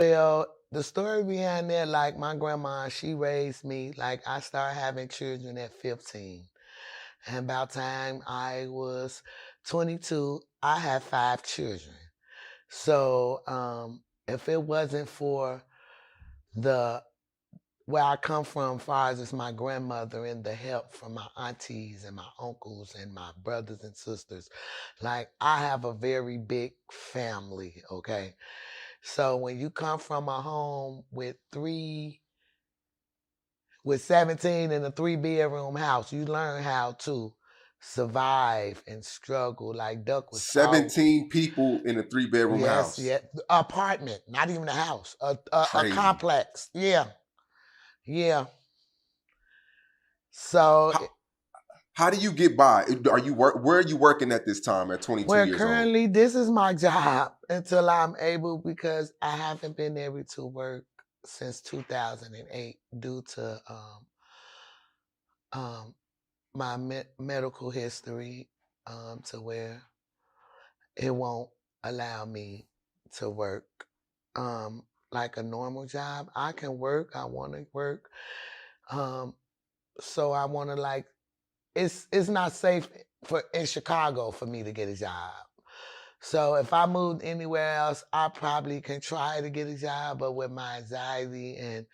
Well, the story behind that, like my grandma, she raised me. Like I started having children at 15. And about time I was 22, I had 5 children. So if it wasn't for the where I come from, far as it's my grandmother and the help from my aunties and my uncles and my brothers and sisters, like I have a very big family, okay? So when you come from a home with 17 in a 3 bedroom house, you learn how to survive and struggle. Like Duck was out. 17 people in a 3 bedroom Yes, house. yeah. Apartment, not even a house. A Crazy. complex. Yeah. Yeah. So How, how do you get by? Are you where are you working at this time at 22 well, years old? currently this is my job until I'm able because I haven't been able to work since 2008 due to um my medical history to where it won't allow me to work um, like a normal job. I can work. I want to work. Um, so I want to like it's not safe for in Chicago for me to get a job. So if I moved anywhere else, I probably can try to get a job, but with my anxiety and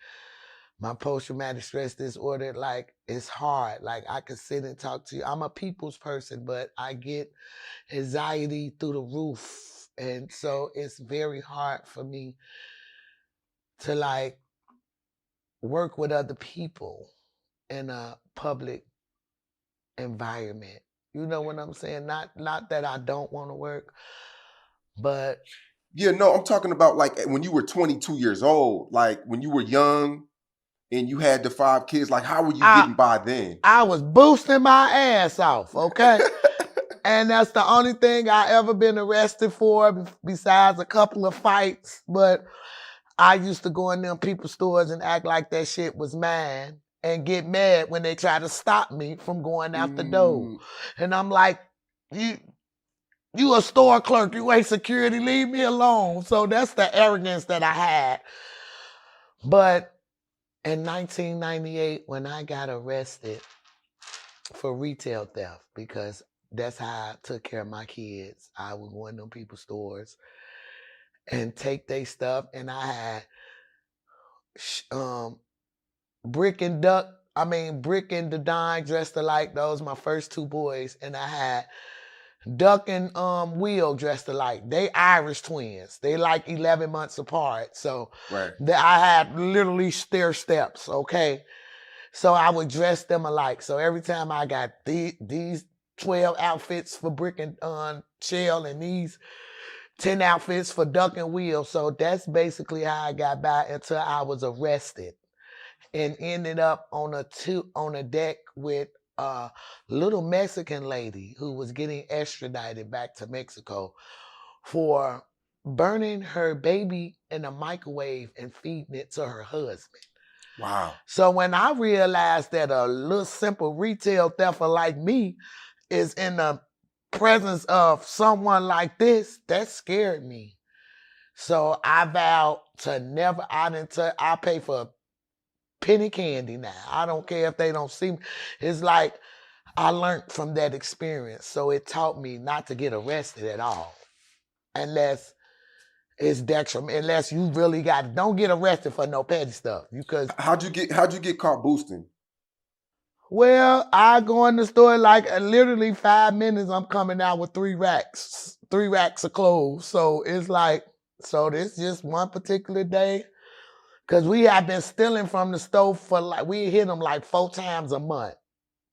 my post-traumatic stress disorder, like it's hard. Like I could sit and talk to you. I'm a people's person, but I get anxiety through the roof. And so it's very hard for me to like work with other people in a public environment. You know what I'm saying? Not that I don't want to work, but Yeah, no, I'm talking about like when you were 22 years old, like when you were young and you had the 5 kids, like how were you I getting by then? I was boosting my ass off, okay? And that's the only thing I ever been arrested for besides a couple of fights. But I used to go in them people's stores and act like that shit was mine and get mad when they try to stop me from going out the door. Mm, And I'm like, you a store clerk, you ain't security, leave me alone. So that's the arrogance that I had. But in 1998, when I got arrested for retail theft, because that's how I took care of my kids, I would go in them people's stores and take their stuff, and I had um, Brick and Duck, Brick and the Dime dressed alike. Those my first 2 boys, and I had Duck and Will dressed alike. They Irish twins. They like 11 months apart. So right. I had literally stair steps. Okay, so I would dress them alike. So every time I got these 12 outfits for Brick and Shell, and these 10 outfits for Duck and Will. So that's basically how I got by until I was arrested and ended up on a deck with a little Mexican lady who was getting extradited back to Mexico for burning her baby in a microwave and feeding it to her husband. Wow. So when I realized that a little simple retail thefter like me is in the presence of someone like this, that scared me. So I vowed to never, I pay for penny candy now. I don't care if they don't see me. It's like I learned from that experience. So it taught me not to get arrested at all. Unless it's detriment, unless you really don't get arrested for no petty stuff. Because How'd you get caught boosting? well, I go in the store like literally 5 minutes, I'm coming out with 3 racks of clothes. So it's like, so this just one particular day. Cause we have been stealing from the store for like, we hit them like 4 times a month.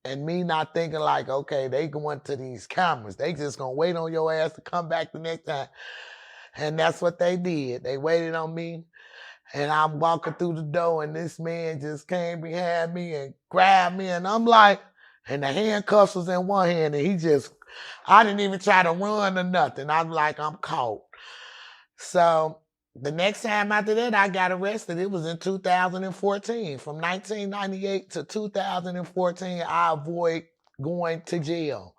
And me not thinking like, okay, they going to these cameras. They just gonna wait on your ass to come back the next time. And that's what they did. They waited on me. And I'm walking through the door and this man just came behind me and grabbed me. And I'm like, and the handcuffs was in one hand and I didn't even try to run or nothing. I'm like, I'm caught. So the next time after that I got arrested, it was in 2014. From 1998 to 2014, I avoid going to jail.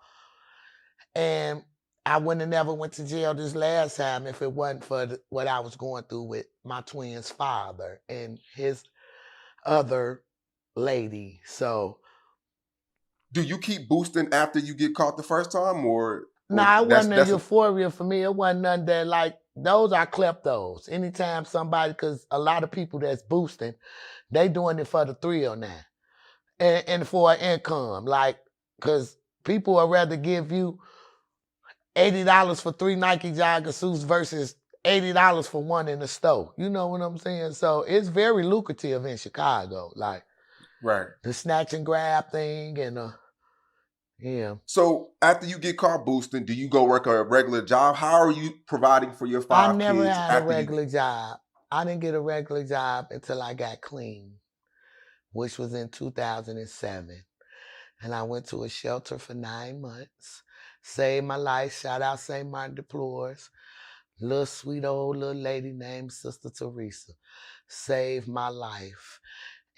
And I wouldn't have never went to jail this last time if it wasn't for what I was going through with my twins' father and his other lady. So Do you keep boosting after you get caught the first time, or it wasn't a that's a euphoria for me. It wasn't nothing that like those are kleptos. Anytime somebody, because a lot of people that's boosting, they doing it for the thrill now and for an income. Like, because people would rather give you $80 for 3 Nike jogger suits versus $80 for one in the store. You know what I'm saying? So it's very lucrative in Chicago. Like right? the snatch and grab thing and yeah. So after you get caught boosting, do you go work a regular job? How are you providing for your I 5 never kids had a after you? regular job. I didn't get a regular job until I got clean, which was in 2007. And I went to a shelter for 9 months. Saved my life. Shout out St. Martin Deplores. Little sweet old little lady named Sister Teresa saved my life.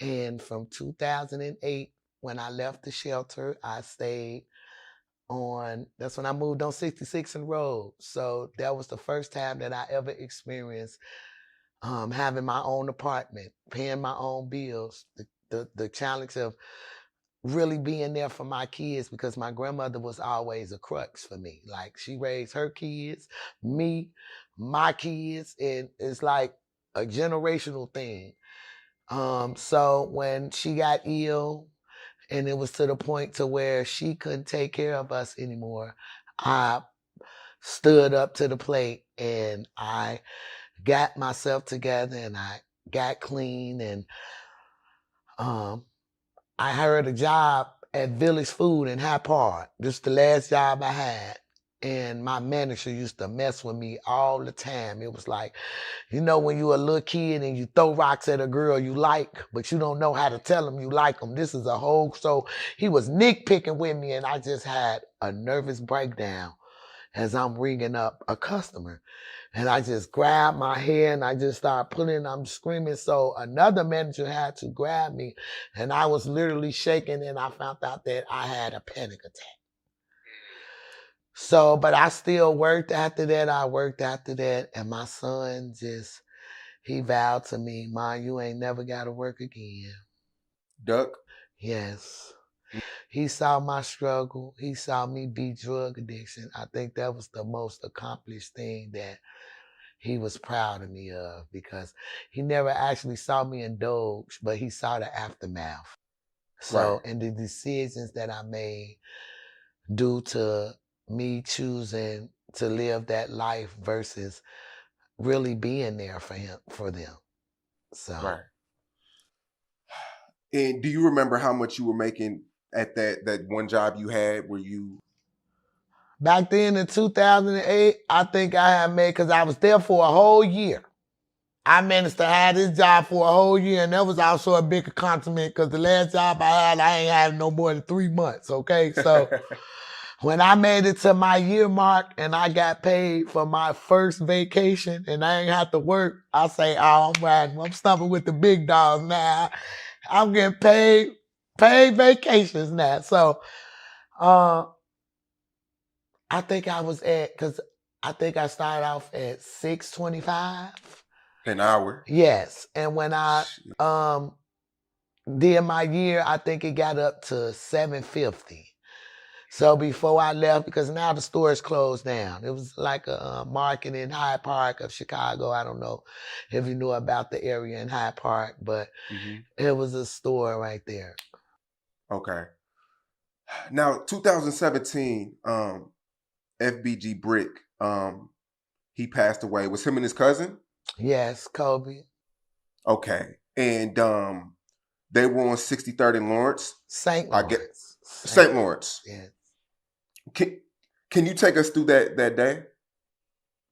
And from 2008, when I left the shelter, I stayed that's when I moved on 66 and Road. So that was the first time that I ever experienced having my own apartment, paying my own bills, the challenge of really being there for my kids because my grandmother was always a crux for me. Like she raised her kids, me, my kids, and it's like a generational thing. So when she got ill and it was to the point to where she couldn't take care of us anymore, I stood up to the plate and I got myself together and I got clean and um I heard a job at Village Food in High Park. This is the last job I had. And my manager used to mess with me all the time. It was like, you know, when you a little kid and you throw rocks at a girl you like, but you don't know how to tell them you like them. This is a whole, so he was nitpicking with me and I just had a nervous breakdown as I'm ringing up a customer. And I just grabbed my hair and I just started pulling, I'm screaming. So another manager had to grab me and I was literally shaking and I found out that I had a panic attack. So, but I still worked after that. I worked after that. And my son he vowed to me, Ma, you ain't never got to work again. Duck. Yes. He saw my struggle. He saw me beat drug addiction. I think that was the most accomplished thing that he was proud of me of because he never actually saw me indulge, but he saw the aftermath. Right, So, and the decisions that I made due to me choosing to live that life versus really being there for them. So, right. And do you remember how much you were making at that one job you had where you? back then in 2008, I think I had made, because I was there for a whole year. I managed to have this job for a whole year, and that was also a big accomplishment because the last job I had, I ain't had no more than 3 months, okay? So when I made it to my year mark and I got paid for my first vacation and I ain't have to work, I say, oh, I'm riding. I'm stumping with the big dogs now. I'm getting paid vacations now. So uh, I think I was because I think I started off at 625. An hour. Yes. And when I um, did my year, I think it got up to 750. So before I left, because now the store is closed down. It was like a market in Hyde Park of Chicago. I don't know if you knew about the area in Hyde Park, but Mm-hmm. it was a store right there. Okay. Now, 2017, FBG Brick, he passed away. Was him and his cousin? Yes, Kobe. Okay. And they were on 63rd and Lawrence. St. I get Lawrence. St. Lawrence. Yes. Can you take us through that day?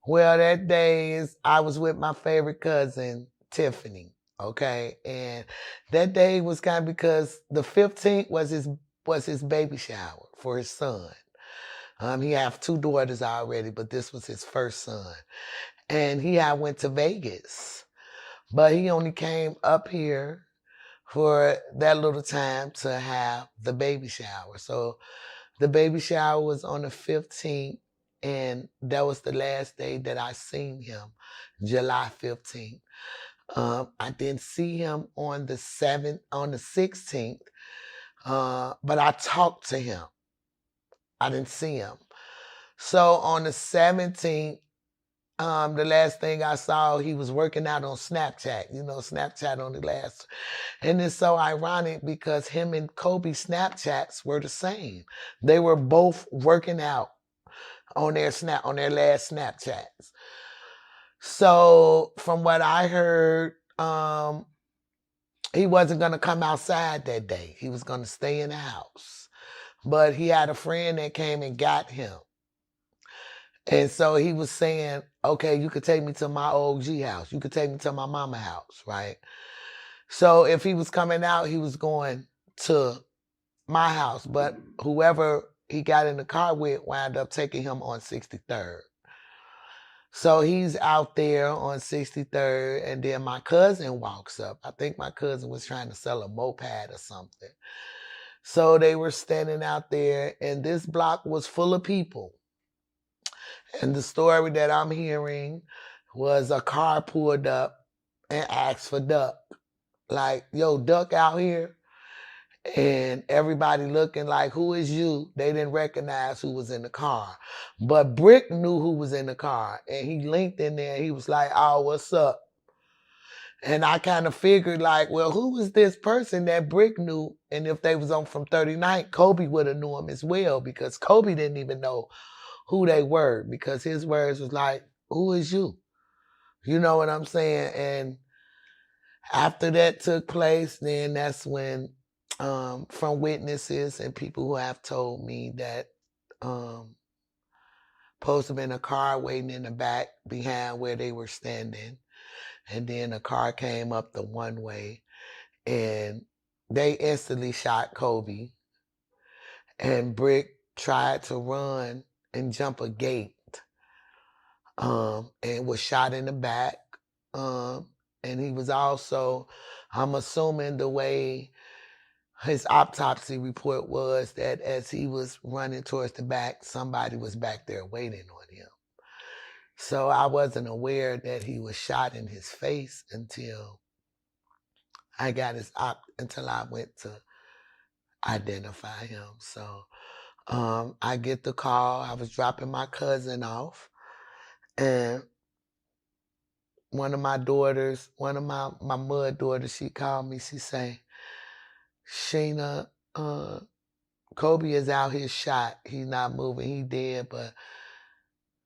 Well, that day I was with my favorite cousin, Tiffany. Okay. And that day was kind of because the 15th was his baby shower for his son. He have 2 daughters already, but this was his first son. And he had went to Vegas, but he only came up here for that little time to have the baby shower. So the baby shower was on the 15th, and that was the last day that I seen him, July 15th. I didn't see him on the 16th, but I talked to him. I didn't see him. So on the 17th, the last thing I saw, he was working out on Snapchat. You know, Snapchat on the last. And it's so ironic because him and Kobe's Snapchats were the same. They were both working out on their last Snapchats. So from what I heard, he wasn't gonna come outside that day. He was gonna stay in the house. But he had a friend that came and got him. And so he was saying, okay, you could take me to my OG house. You could take me to my mama house, right? So if he was coming out, he was going to my house. But whoever he got in the car with wound up taking him on 63rd. So he's out there on 63rd, and then my cousin walks up. I think my cousin was trying to sell a moped or something. So they were standing out there, and this block was full of people. And the story that I'm hearing was a car pulled up and asked for Duck. Like, yo, Duck out here. And everybody looking like, who is you? They didn't recognize who was in the car. But Brick knew who was in the car. And he linked in there. He was like, oh, what's up? And I kind of figured like, well, who was this person that Brick knew? And if they was on from 39th, Kobe would have knew him as well, because Kobe didn't even know who they were, because his words was like, who is you? You know what I'm saying? And after that took place, then that's when, from witnesses and people who have told me that supposed to have been a car waiting in the back behind where they were standing. And then a car came up the one way and they instantly shot Kobe. And Brick tried to run and jump a gate, and was shot in the back. And he was also, I'm assuming the way his autopsy report was, that as he was running towards the back, somebody was back there waiting on him. So I wasn't aware that he was shot in his face until I got until I went to identify him. So I get the call. I was dropping my cousin off, and one of my mud daughters, she called me. She say, Sheena, Kobe is out here shot. He's not moving. He dead, but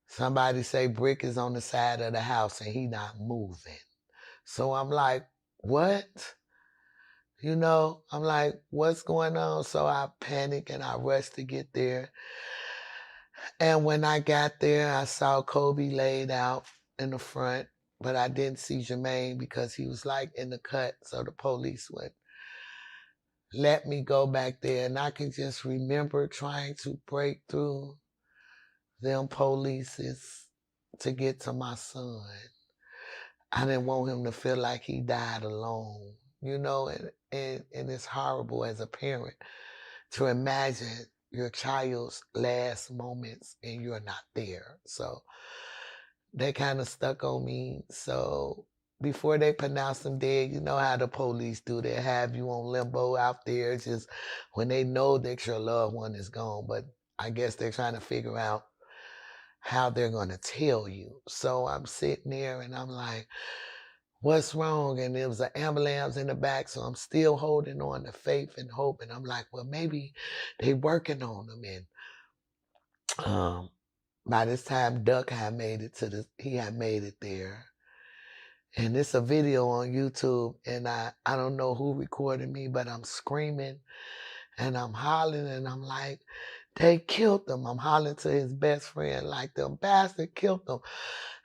somebody say Brick is on the side of the house and he not moving. So I'm like, what? You know, I'm like, what's going on? So I panic and I rush to get there. And when I got there, I saw Kobe laid out in the front, but I didn't see Jermaine because he was like in the cut. So the police would let me go back there. And I can just remember trying to break through them polices to get to my son. I didn't want him to feel like he died alone, you know, and it's horrible as a parent to imagine your child's last moments and you're not there. So they kind of stuck on me. So before they pronounce him dead, you know how the police do. They have you on limbo out there just when they know that your loved one is gone. But I guess they're trying to figure out how they're going to tell you. So I'm sitting there and I'm like, what's wrong? And there was an ambulance in the back. So I'm still holding on to faith and hope. And I'm like, well, maybe they working on them. And by this time, Duck had made it he had made it there. And it's a video on YouTube, and I don't know who recorded me, but I'm screaming and I'm hollering and I'm like, they killed them. I'm hollering to his best friend, like, the bastard killed them.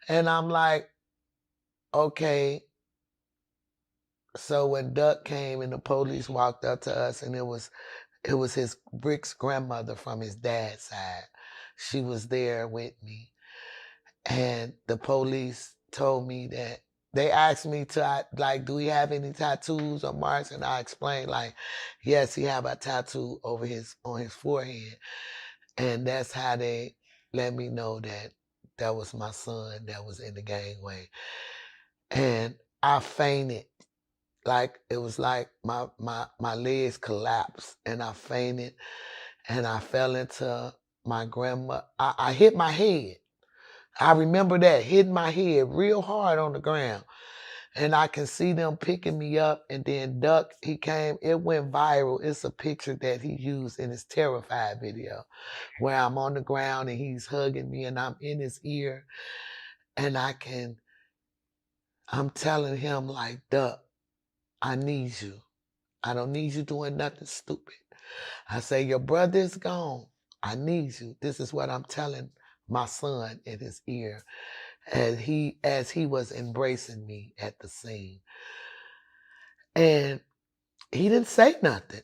And I'm like, okay. So when Duck came and the police walked up to us, and it was his Brick's grandmother from his dad's side. She was there with me. And the police told me that they asked me to, like, do he have any tattoos or marks? And I explained, like, yes, he have a tattoo on his forehead. And that's how they let me know that that was my son that was in the gangway. And I fainted. Like it was like my legs collapsed and I fainted and I fell into my grandma. I hit my head. I remember that, hitting my head real hard on the ground. And I can see them picking me up. And then Duck, he came, it went viral. It's a picture that he used in his Terrified video where I'm on the ground and he's hugging me and I'm in his ear. And I'm telling him like, Duck, I need you. I don't need you doing nothing stupid. I say, your brother is gone. I need you. This is what I'm telling my son in his ear as he was embracing me at the scene. And he didn't say nothing.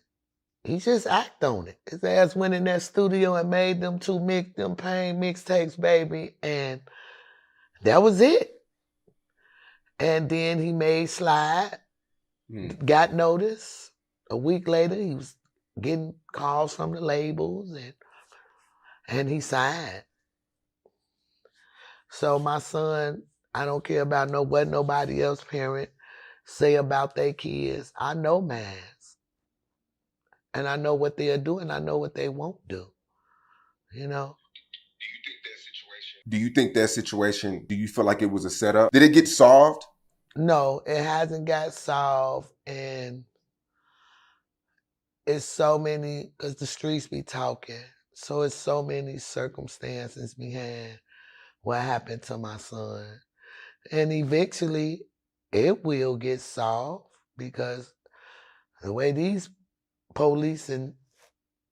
He just act on it. His ass went in that studio and made them them pain mixtapes, baby, and that was it. And then he made Slide, got notice. A week later, he was getting calls from the labels, and he signed. So my son, I don't care about what nobody else parent say about their kids. I know mine. And I know what they'll do and I know what they won't do. You know? Do you think that situation, do you feel like it was a setup? Did it get solved? No, it hasn't got solved. And it's so many, because the streets be talking. So it's so many circumstances behind what happened to my son. And eventually it will get solved because the way these police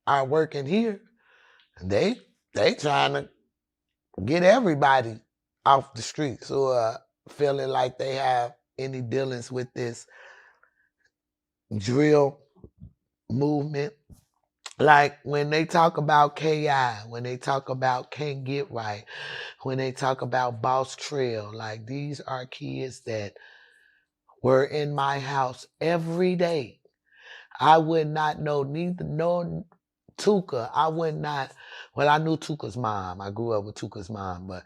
are working here, they trying to get everybody off the streets who are feeling like they have any dealings with this drill movement. Like when they talk about K.I, when they talk about Can't Get Right, when they talk about Boss Trail, like these are kids that were in my house every day. I would not know no Tuka. I would not, well, I knew Tuka's mom. I grew up with Tuka's mom, but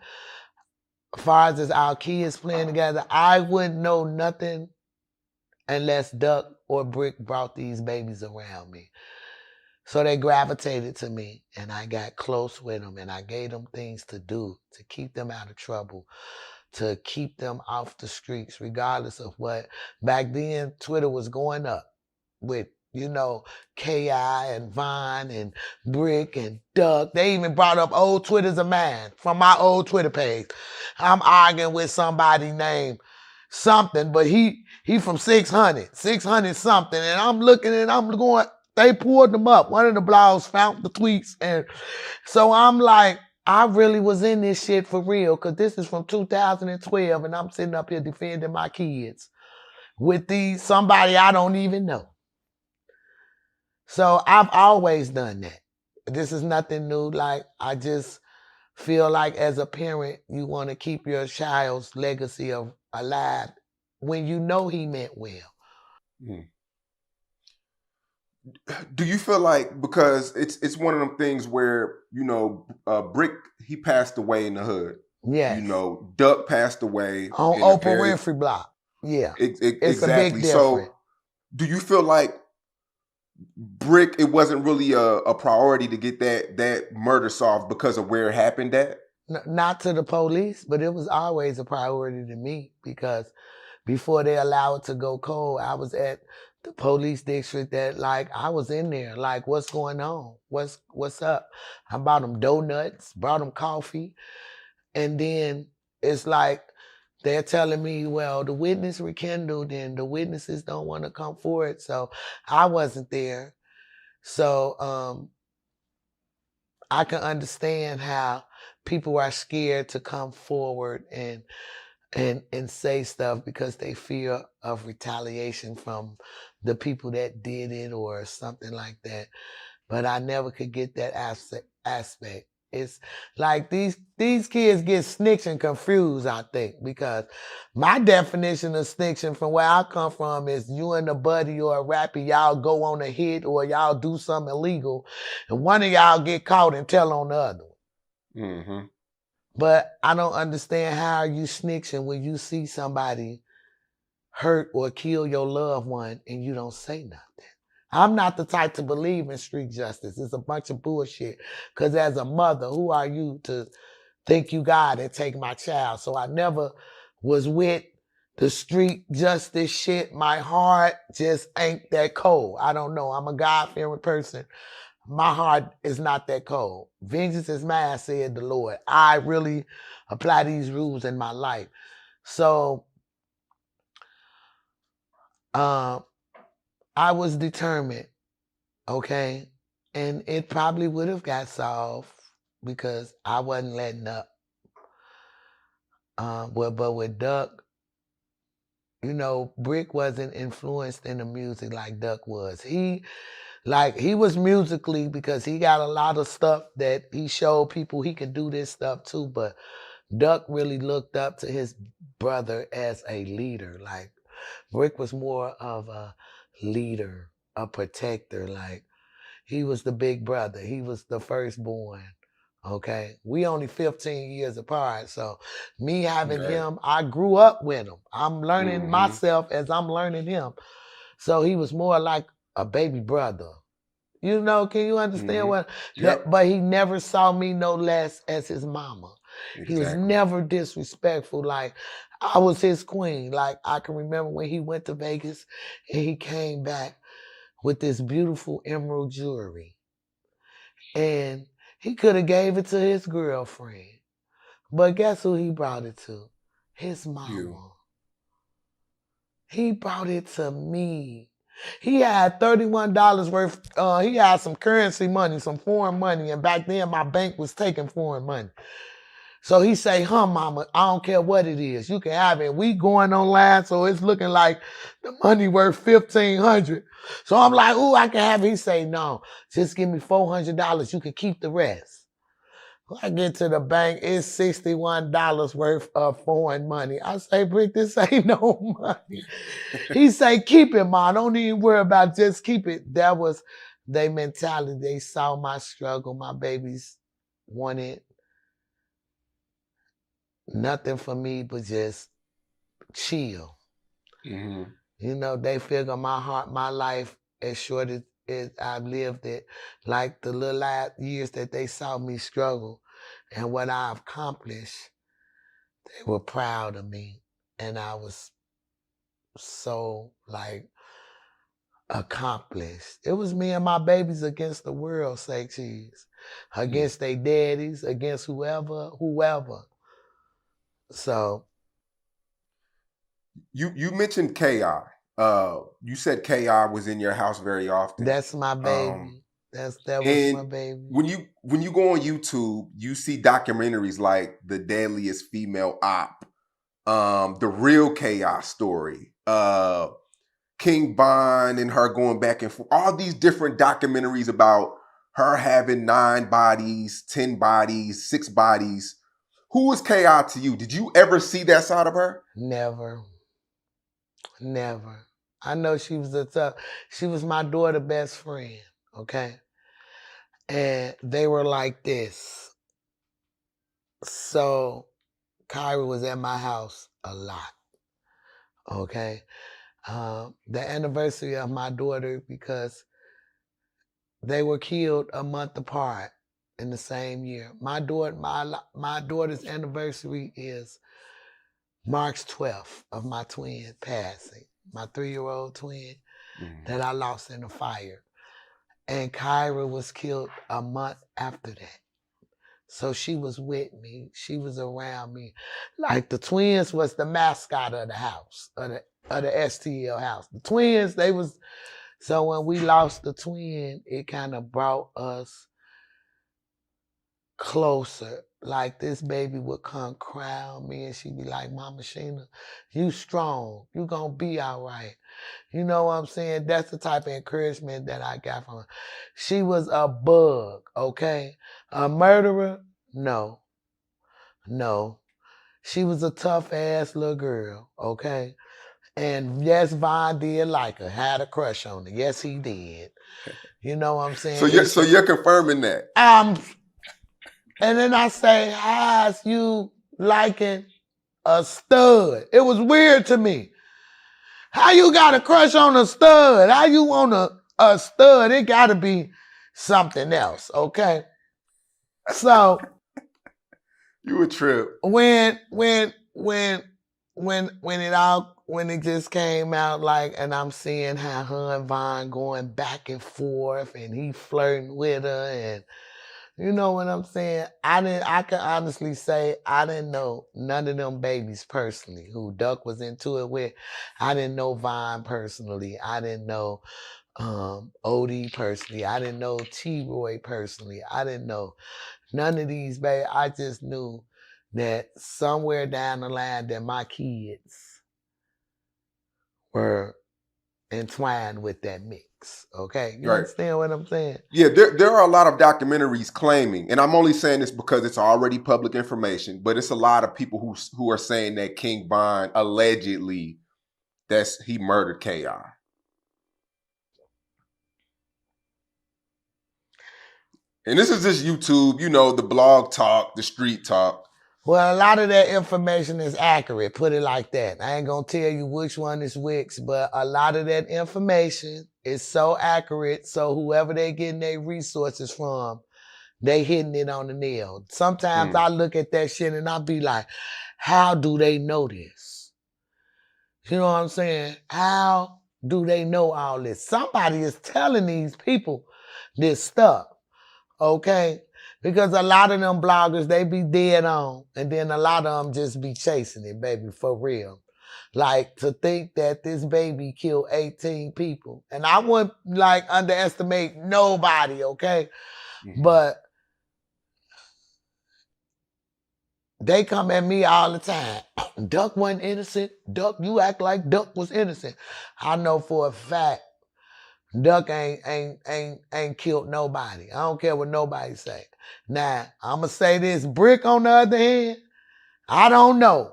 as far as our kids playing together, I wouldn't know nothing unless Duck or Brick brought these babies around me. So they gravitated to me and I got close with them and I gave them things to do to keep them out of trouble, to keep them off the streets, regardless of what. Back then, Twitter was going up with, K.I and Vine and Brick and Duck. They even brought up old Twitters of mine from my old Twitter page. I'm arguing with somebody named something, but he from 600 something. And I'm looking and I'm going, they pulled them up. One of the blogs found the tweets. And so I'm like, I really was in this shit for real because this is from 2012 and I'm sitting up here defending my kids with somebody I don't even know. So I've always done that. This is nothing new. Like, I just feel like as a parent, you want to keep your child's legacy alive when you know he meant well. Do you feel like, because it's one of them things where, Brick, he passed away in the hood. Yes. Duck passed away on in Oprah Winfrey block. Yeah. It's exactly. a big difference. So do you feel like Brick, it wasn't really a priority to get that murder solved because of where it happened at? Not to the police, but it was always a priority to me because before they allow it to go cold, I was at the police district that, like, I was in there, like, what's going on? What's up? I bought them donuts, brought them coffee, and then it's like they're telling me, well, the witness rekindled and the witnesses don't want to come forward, so I wasn't there. So I can understand how people are scared to come forward and say stuff because they fear of retaliation from the people that did it or something like that. But I never could get that aspect. It's like these kids get snitching confused, I think, because my definition of snitching from where I come from is you and a buddy or a rapper, y'all go on a hit or y'all do something illegal, and one of y'all get caught and tell on the other. Mm-hmm. But I don't understand how are you snitching when you see somebody hurt or kill your loved one and you don't say nothing. I'm not the type to believe in street justice. It's a bunch of bullshit. Because as a mother, who are you to think you God and take my child? So I never was with the street justice shit. My heart just ain't that cold. I don't know. I'm a God-fearing person. My heart is not that cold. Vengeance is mine, said the Lord. I really apply these rules in my life. So um, I was determined, okay? And it probably would have got solved because I wasn't letting up. But with Duck, you know, Brick wasn't influenced in the music like Duck was. He was musically because he got a lot of stuff that he showed people he could do this stuff too, but Duck really looked up to his brother as a leader. Like Brick was more of a leader, a protector. Like he was the big brother. He was the firstborn. Okay. We only 15 years apart. So me having Right. him, I grew up with him. I'm learning Mm-hmm. myself as I'm learning him. So he was more like a baby brother. You know, can you understand Mm-hmm. what that? Yep. But he never saw me no less as his mama. He was Exactly. never disrespectful. Like I was his queen. Like I can remember when he went to Vegas and he came back with this beautiful emerald jewelry. And he could have gave it to his girlfriend. But guess who he brought it to? His You. mama. He brought it to me. He had $31 worth. He had some currency money, some foreign money, and back then my bank was taking foreign money. So he say, "Huh, mama, I don't care what it is, you can have it." We going online, so it's looking like the money worth 1,500. So I'm like, "Ooh, I can have it." He say, "No, just give me $400. You can keep the rest." When I get to the bank, it's $61 worth of foreign money. I say, "Brick, this ain't no money." He say, "Keep it, ma. Don't even worry about it. Just keep it." That was their mentality. They saw my struggle. My babies wanted nothing for me but just chill. Mm-hmm. You know, they figure my heart, my life, as short as I've lived it, like the little last years that they saw me struggle and what I've accomplished, they were proud of me. And I was so like accomplished. It was me and my babies against the world, say cheese. Against their daddies, against whoever. So You mentioned Ki. You said Ki was in your house very often. that's my Um, baby. That was my and baby. when you go on YouTube, you see documentaries like The Deadliest Female Op, The Real Ki story, King Bond and her going back and forth. All these different documentaries about her having 9 bodies, 10 bodies, 6 bodies. Who was Ki to you? Did you ever see that side of her? Never, never. I know she was my daughter best friend, okay? And they were like this. So Kyra was at my house a lot, okay? The anniversary of my daughter, because they were killed a month apart in the same year. My daughter's anniversary is March 12th of my twin passing, my 3-year-old twin Mhm. that I lost in a fire. And Kyra was killed a month after that. So she was with me. She was around me. Like the twins was the mascot of the house, of the STL house. The twins, they was so when we lost the twin, it kind of brought us closer. Like this baby would come cry on me and she'd be like, "Mama Sheena, you strong. You gonna be all right." You know what I'm saying? That's the type of encouragement that I got from her. She was a bug, okay? A murderer? No, no. She was a tough ass little girl, okay? And yes, Von did like her, had a crush on her. Yes, he did. You know what I'm So saying? you're Used so to, you're confirming that. um, And then I say, how's you liking a stud? It was weird to me. How you got a crush on a stud? How you want a stud? It gotta be something else, okay? So You a trip. when it just came out, like, and I'm seeing how her and Vaughn going back and forth and he flirting with her, and you know what I'm saying? I can honestly say I didn't know none of them babies personally who Duck was into it with. I didn't know Vaughn personally. I didn't know Odie personally. I didn't know T-Roy personally. I didn't know none of these babies. I just knew that somewhere down the line that my kids were entwined with that mix. Okay, you Right. understand what I'm saying? Yeah, there are a lot of documentaries claiming, and I'm only saying this because it's already public information, but it's a lot of people who are saying that King Von allegedly he murdered K.i. And this is just YouTube, the blog talk, the street talk. Well, a lot of that information is accurate, put it like that. I ain't gonna tell you which one is which, but a lot of that information is so accurate, so whoever they getting their resources from, they hitting it on the nail. Sometimes I look at that shit and I be like, how do they know this? You know what I'm saying? How do they know all this? Somebody is telling these people this stuff. Okay? Because a lot of them bloggers, they be dead on. And then a lot of them just be chasing it, baby, for real. Like, to think that this baby killed 18 people. And I wouldn't, like, underestimate nobody, okay? Mm-hmm. But they come at me all the time. Duck wasn't innocent. Duck, you act like Duck was innocent. I know for a fact Duck ain't killed nobody. I don't care what nobody say. Now, I'ma say this. Brick, on the other hand, I don't know.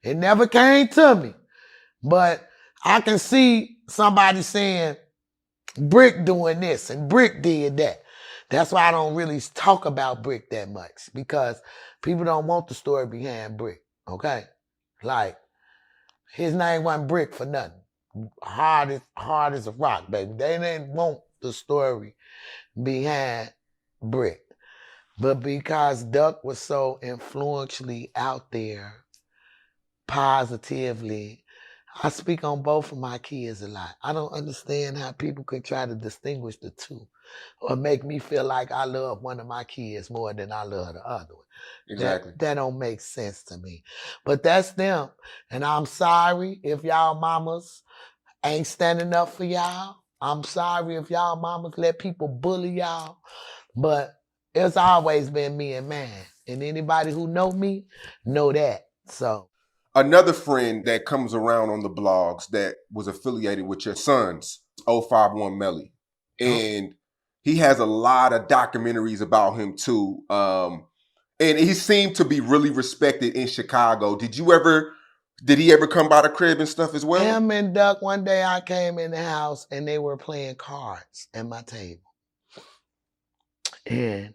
It never came to me. But I can see somebody saying Brick doing this and Brick did that. That's why I don't really talk about Brick that much, because people don't want the story behind Brick, okay? Like, his name wasn't Brick for nothing. Hard as a rock, baby. They didn't want the story behind Brick. But because Duck was so influentially out there, positively, I speak on both of my kids a lot. I don't understand how people can try to distinguish the two or make me feel like I love one of my kids more than I love the other one. Exactly. That don't make sense to me. But that's them. And I'm sorry if y'all mamas ain't standing up for y'all. I'm sorry if y'all mamas let people bully y'all. But it's always been me and mine. And anybody who know me know that. So Another friend that comes around on the blogs that was affiliated with your sons, 051 Melly. And he has a lot of documentaries about him too. And he seemed to be really respected in Chicago. Did he ever come by the crib and stuff as well? him and Duck, one day I came in the house and they were playing cards at my table. And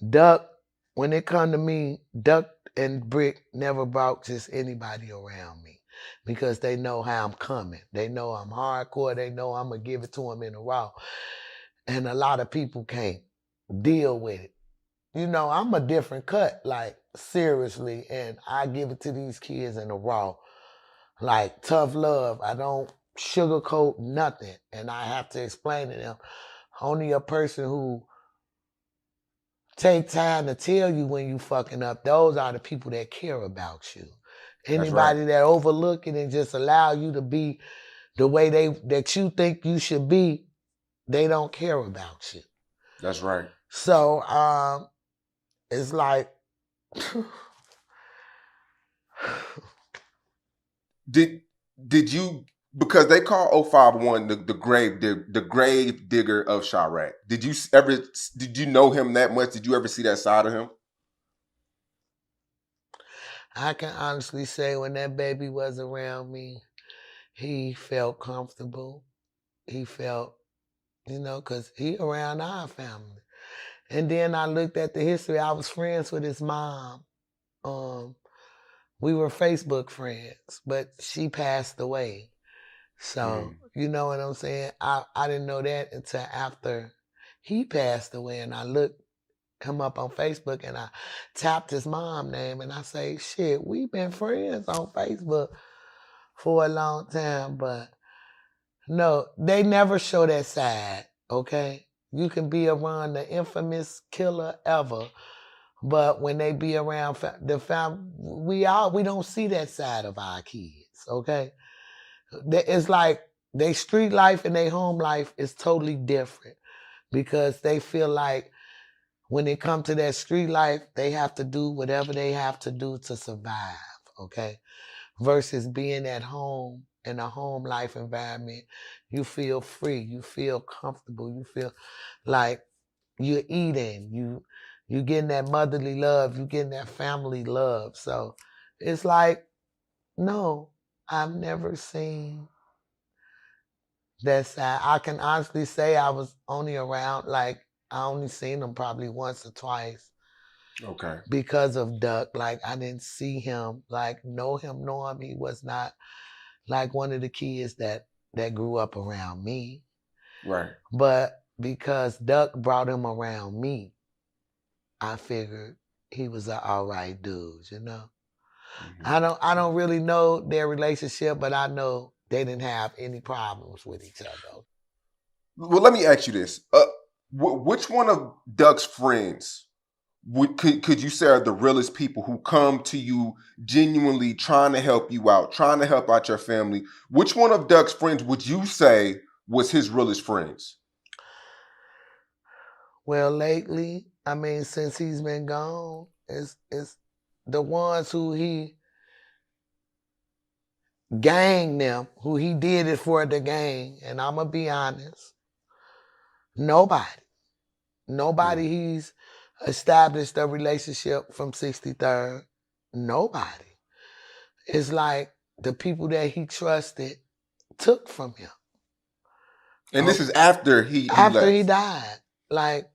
Duck, when it come to me, Duck and Brick never brought just anybody around me, because they know how I'm coming. They know I'm hardcore. They know I'm going to give it to them in a raw. And a lot of people can't deal with it. You know, I'm a different cut, like, seriously, and I give it to these kids in a raw. Like, tough love. I don't sugarcoat nothing. And I have to explain to them, only a person who take time to tell you when you fucking up, those are the people that care about you. That's right. Anybody that overlook it and just allow you to be the way that you think you should be, they don't care about you. That's right. So it's like Did you, because they call 051 the grave digger of Chirac. Did you know him that much? Did you ever see that side of him? I can honestly say when that baby was around me, he felt comfortable. He felt, because he around our family. And then I looked at the history. I was friends with his mom. We were Facebook friends, but she passed away. So, Mm. you know what I'm saying? I didn't know that until after he passed away. And I looked him up on Facebook and I tapped his mom name and I say, shit, we've been friends on Facebook for a long time, but no, they never show that side, okay? You can be around the infamous killer ever, but when they be around we don't see that side of our kids, okay? It's like their street life and their home life is totally different because they feel like when it comes to that street life, they have to do whatever they have to do to survive, okay? Versus being at home in a home life environment, you feel free, you feel comfortable, you feel like you're eating, you getting that motherly love, you getting that family love. So it's like, no, I've never seen that side. I can honestly say I was only around like I only seen him probably once or twice Okay. because of Duck. Like I didn't see him, like know him. He was not like one of the kids that grew up around me. Right. But because Duck brought him around me, I figured he was an all right dude, you know. Hmm. I don't really know their relationship, but I know they didn't have any problems with each other. Well, let me ask you this: which one of Duck's friends could you say are the realest people who come to you genuinely trying to help you out, trying to help out your family? Which one of Duck's friends would you say was his realest friends? Well, lately, I mean, since he's been gone, it's the ones who he gang them, who he did it for the gang. And I'm gonna be honest, nobody. Mm. Nobody he's established a relationship from 63rd. Nobody. It's like the people that he trusted took from him. And this is after he After he left. died. Like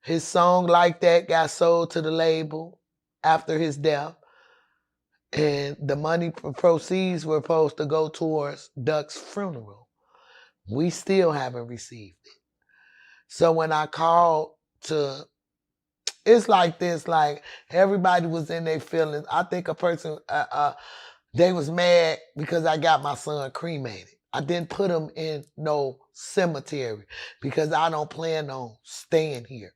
his song like that got sold to the label after his death. And the money proceeds were supposed to go towards Duck's funeral. We still haven't received it. So when I called to it's like this, like everybody was in their feelings. I think a person, they was mad because I got my son cremated. I didn't put him in no cemetery because I don't plan on staying here.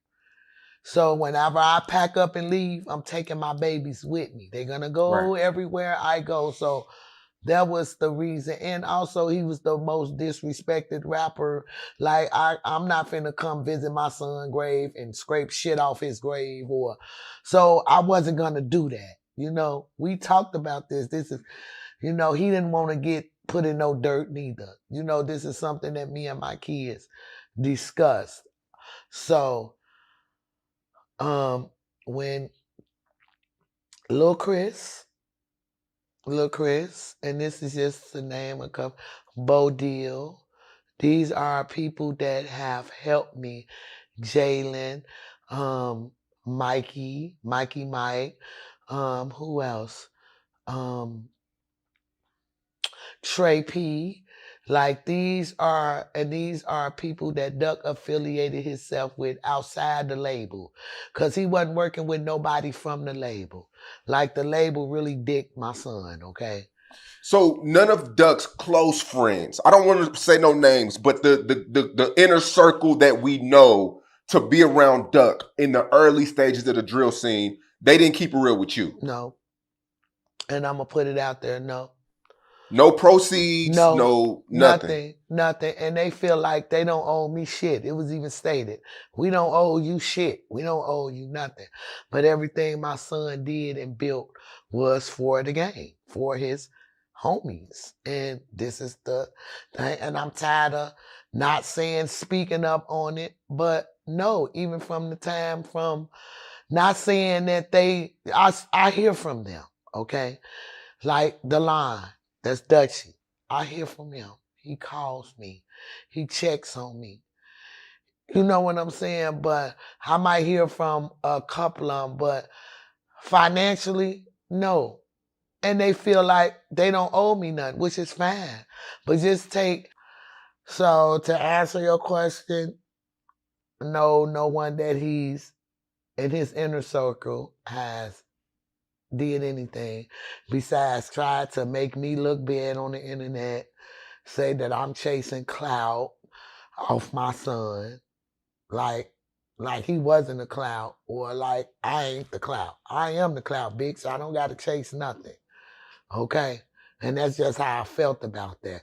So whenever I pack up and leave, I'm taking my babies with me. They're gonna Right. go everywhere I go. So that was the reason. And also he was the most disrespected rapper. Like I'm not finna come visit my son's grave and scrape shit off his grave or so I wasn't gonna do that. You know, we talked about this. This is, you know, he didn't want to get put in no dirt neither. You know, this is something that me and my kids discussed. So when Lil Chris, Lil Chris, and this is just the name of couple, Bo Deal. These are people that have helped me. Jalen, Mikey Mike, who else? Um, Trey P. Like these are people that Duck affiliated himself with outside the label. Cause he wasn't working with nobody from the label. Like the label really dicked my son, okay? So none of Duck's close friends. I don't want to say no names, but the inner circle that we know to be around Duck in the early stages of the drill scene, they didn't keep it real with you. No. And I'm gonna put it out there, no. No proceeds, No, no nothing. nothing, nothing. And they feel like they don't owe me shit. It was even stated, we don't owe you shit. We don't owe you nothing. But everything my son did and built was for the game, for his homies. And this is the thing. And I'm tired of not saying, speaking up on it. But no, even from the time from not saying that I hear from them, okay? Like the line, that's Dutchy. I hear from him. He calls me. He checks on me. You know what I'm saying? But I might hear from a couple of them, but financially, no. And they feel like they don't owe me nothing, which is fine. But just take, so to answer your question, no, no one that he's in his inner circle has did anything besides try to make me look bad on the internet, say that I'm chasing clout off my son, like like he wasn't a clout, or like I ain't the clout. I am the clout, big, so I don't gotta chase nothing. Okay? And that's just how I felt about that.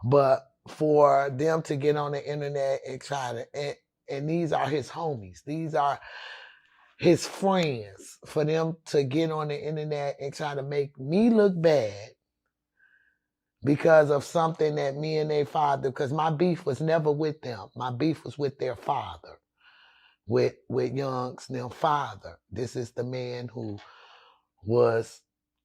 But for them to get on the internet and try to and these are his homies. These are his friends. For them to get on the internet and try to make me look bad because of something that me and their father, because my beef was never with them. My beef was with their father, with Young's their father. This is the man who was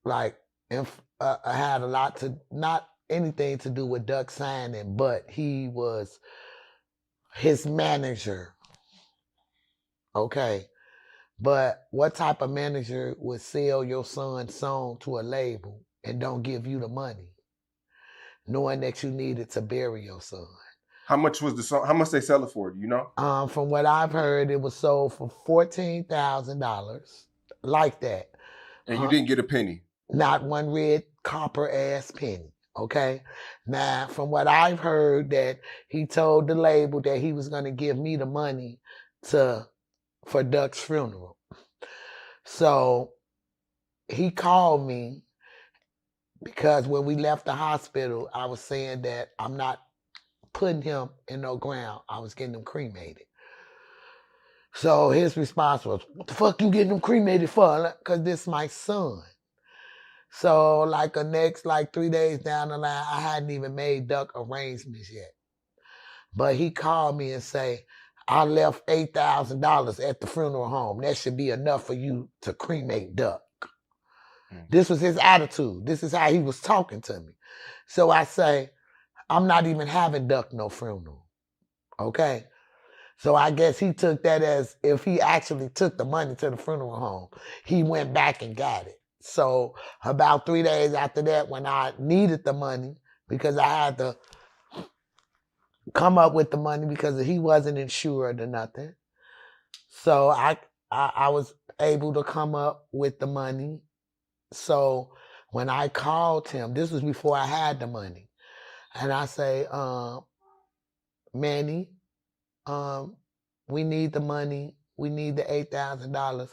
like, had a lot to, not anything to do with Duck signing, but he was his manager. Okay. But what type of manager would sell your son's song to a label and don't give you the money, knowing that you needed to bury your son? How much was the song? How much they sell it for? Do you know? From what I've heard, it was sold for $14,000, like that. And you didn't get a penny. Not one red copper ass penny. Okay. Now, from what I've heard, that he told the label that he was going to give me the money for Duck's funeral. So he called me because when we left the hospital, I was saying that I'm not putting him in no ground. I was getting him cremated. So his response was, "What the fuck you getting him cremated for?" Because this is my son. So like the next 3 days down the line, I hadn't even made Duck arrangements yet. But he called me and say, "I left $8,000 at the funeral home. That should be enough for you to cremate Duck." This was his attitude. This is how he was talking to me. So I say, "I'm not even having Duck no funeral." Okay? So I guess he took that as if he actually took the money to the funeral home. He went back and got it. So about 3 days after that, when I needed the money, because I had to come up with the money because he wasn't insured or nothing. So I was able to come up with the money. So when I called him, this was before I had the money, and I say, "Manny, we need the money. We need the $8,000.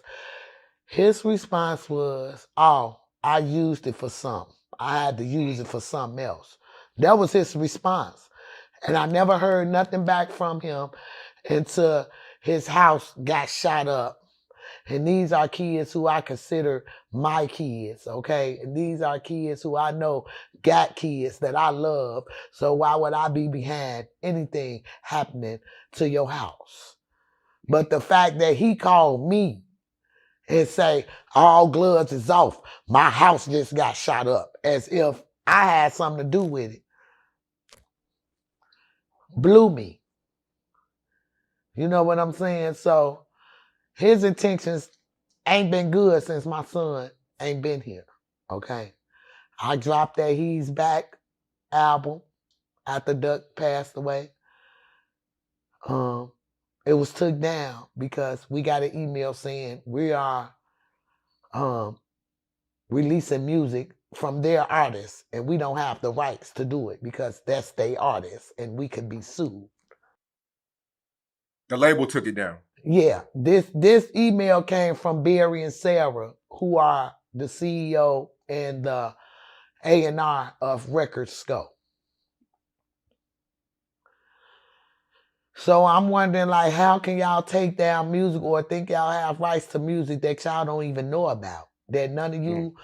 His response was, "Oh, I used it for something. I had to use it for something else." That was his response. And I never heard nothing back from him until his house got shot up. And these are kids who I consider my kids, okay? And these are kids who I know got kids that I love. So why would I be behind anything happening to your house? But the fact that he called me and say, "All gloves is off. My house just got shot up," as if I had something to do with it, blew me. You know what I'm saying? So his intentions ain't been good since my son ain't been here. Okay. I dropped that He's Back album after Duck passed away. It was took down because we got an email saying we are releasing music from their artists and we don't have the rights to do it because that's their artists and we could be sued. The label took it down. Yeah, this email came from Barry and Sarah, who are the CEO and the A&R of Record Scope. So I'm wondering, like, how can y'all take down music or think y'all have rights to music that y'all don't even know about? That none of you,